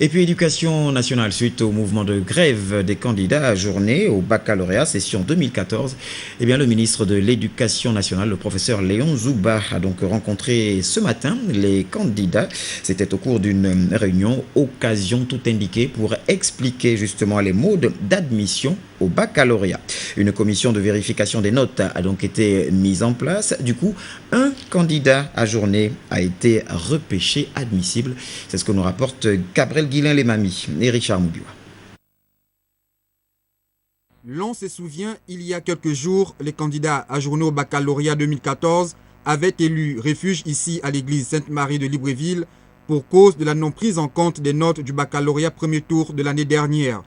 Et puis éducation nationale, suite au mouvement de grève des candidats ajournés au baccalauréat session 2014, eh bien, le ministre de l'Éducation nationale, le professeur Léon Zouba, a donc rencontré ce matin les candidats. C'était au cours d'une réunion, occasion tout indiquée pour expliquer justement les modes d'admission au baccalauréat. Une commission de vérification des notes a donc été mise en place. Du coup, un candidat ajourné a été repêché admissible. C'est ce que nous rapporte Gabriel Guillain-Lemami et Richard Moubiwa. L'on se souvient, il y a quelques jours, les candidats ajournés au baccalauréat 2014 avaient élu refuge ici à l'église Sainte-Marie de Libreville pour cause de la non prise en compte des notes du baccalauréat premier tour de l'année dernière.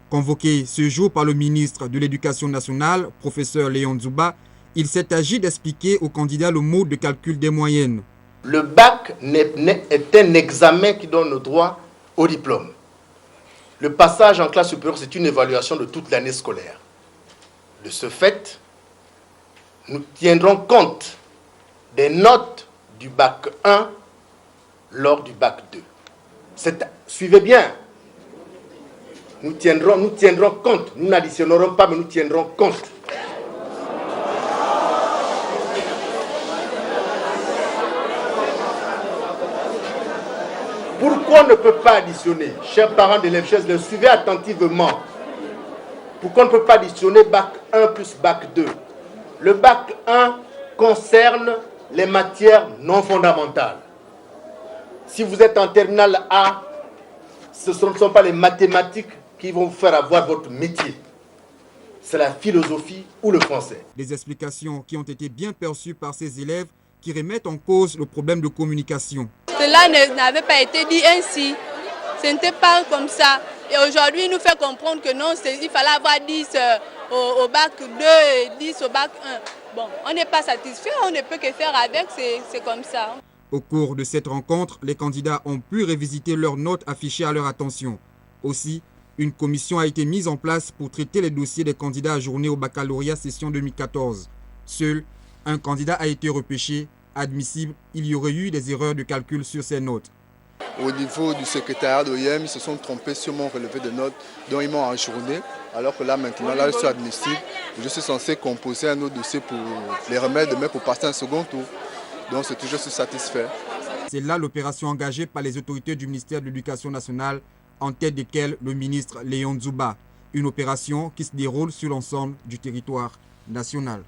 Convoqué ce jour par le ministre de l'Éducation nationale, professeur Léon Zouba, il s'est agi d'expliquer aux candidats le mode de calcul des moyennes. Le bac est un examen qui donne le droit au diplôme. Le passage en classe supérieure, c'est une évaluation de toute l'année scolaire. De ce fait, nous tiendrons compte des notes du bac 1 lors du bac 2. Suivez bien. Nous tiendrons compte. Nous n'additionnerons pas, mais nous tiendrons compte. Pourquoi on ne peut pas additionner, chers parents d'élèves, chers élèves, suivez attentivement. Pourquoi on ne peut pas additionner bac 1 plus bac 2? Le bac 1 concerne les matières non fondamentales. Si vous êtes en terminale A, ce ne sont pas les mathématiques qui vont vous faire avoir votre métier. C'est la philosophie ou le français. Des explications qui ont été bien perçues par ces élèves qui remettent en cause le problème de communication. Cela n'avait pas été dit ainsi. Ce n'était pas comme ça. Et aujourd'hui, il nous fait comprendre que non, il fallait avoir 10 au bac 2 et 10 au bac 1. Bon, on n'est pas satisfait, on ne peut que faire avec, c'est comme ça. Au cours de cette rencontre, les candidats ont pu revisiter leurs notes affichées à leur attention. Aussi, une commission a été mise en place pour traiter les dossiers des candidats ajournés au baccalauréat session 2014. Seul un candidat a été repêché admissible. Il y aurait eu des erreurs de calcul sur ces notes. Au niveau du secrétariat d'OIM, ils se sont trompés sur mon relevé de notes, dont ils m'ont ajourné, alors que là maintenant, je suis admissible. Je suis censé composer un autre dossier pour les remettre demain pour passer un second tour. Donc c'est toujours satisfait. C'est là l'opération engagée par les autorités du ministère de l'Éducation nationale, en tête desquelles le ministre Léon Zouba. Une opération qui se déroule sur l'ensemble du territoire national.